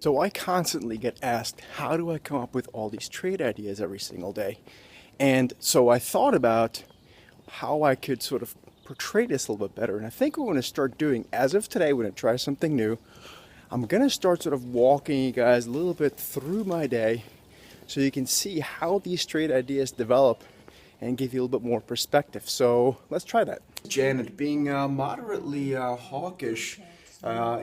So I constantly get asked, how do I come up with all these trade ideas every single day? And so I thought about how I could sort of portray this a little bit better. And I think what I'm going to start doing, as of today, we're going to try something new. I'm going to start sort of walking you guys a little bit through my day so you can see how these trade ideas develop and give you a little bit more perspective. So let's try that. Janet being moderately hawkish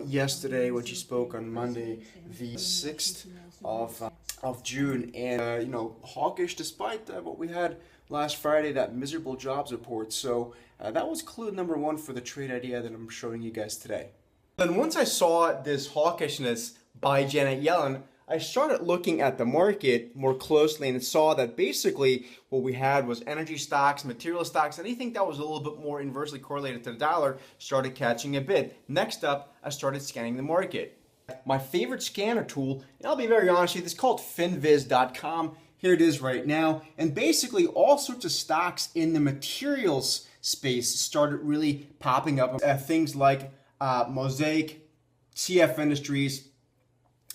yesterday when she spoke on Monday, the 6th of June, and hawkish despite what we had last Friday, that miserable jobs report. So that was clue number one for the trade idea that I'm showing you guys today. Then once I saw this hawkishness by Janet Yellen, I started looking at the market more closely and saw that basically what we had was energy stocks, material stocks, anything that was a little bit more inversely correlated to the dollar started catching a bid. Next up, I started scanning the market. My favorite scanner tool, and I'll be very honest with you, it's called finviz.com. Here it is right now. And basically all sorts of stocks in the materials space started really popping up. Things like Mosaic, CF Industries,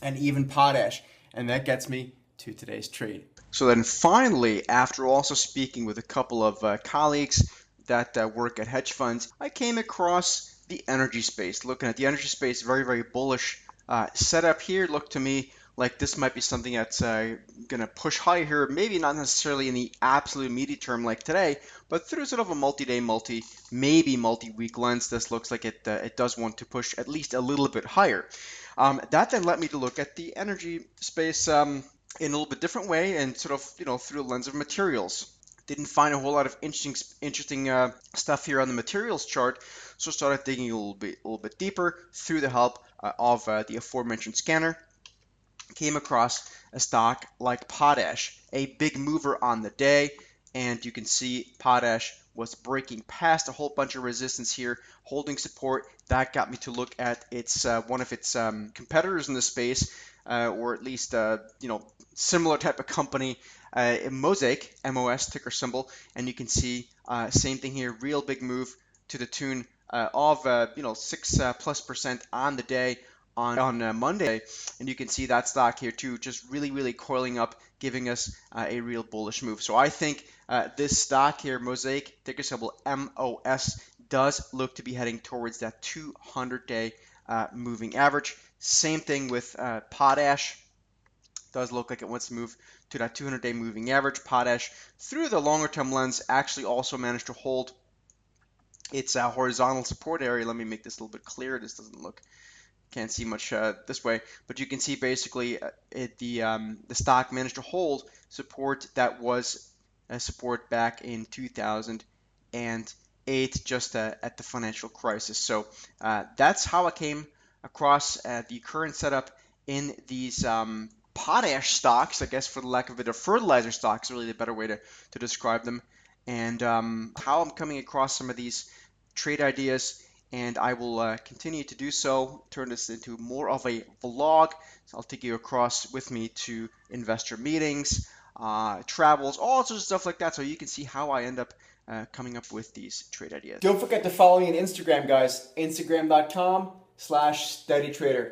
and even Potash. And that gets me to today's trade. So then finally, after also speaking with a couple of colleagues that work at hedge funds, I came across the energy space. Looking at the energy space, very, very bullish setup here. Looked to me like this might be something that's going to push higher here, maybe not necessarily in the absolute immediate term like today, but through sort of a multi-day, maybe multi-week lens, this looks like it does want to push at least a little bit higher. That then led me to look at the energy space in a little bit different way and sort of, through the lens of materials. Didn't find a whole lot of interesting stuff here on the materials chart, so started digging a little bit deeper through the help of the aforementioned scanner. Came across a stock like Potash, a big mover on the day, and you can see Potash was breaking past a whole bunch of resistance here, holding support. That got me to look at its one of its competitors in the space, or at least similar type of company, Mosaic, MOS ticker symbol, and you can see same thing here, real big move to the tune of 6+% on the day. On Monday, and you can see that stock here too, just really coiling up, giving us a real bullish move. So I think this stock here, Mosaic, ticker symbol MOS, does look to be heading towards that 200-day moving average. Same thing with Potash. Does look like it wants to move to that 200-day moving average. Potash, through the longer term lens, actually also managed to hold its horizontal support area. Let me make this a little bit clearer. This doesn't look, can't see much this way, but you can see basically the stock managed to hold support that was support back in 2008, just at the financial crisis. So that's how I came across the current setup in these potash stocks, I guess, for the lack of it, or fertilizer stocks, really the better way to describe them, and how I'm coming across some of these trade ideas. And I will continue to do so, turn this into more of a vlog. So I'll take you across with me to investor meetings, travels, all sorts of stuff like that, so you can see how I end up coming up with these trade ideas. Don't forget to follow me on Instagram, guys. Instagram.com/steadytrader.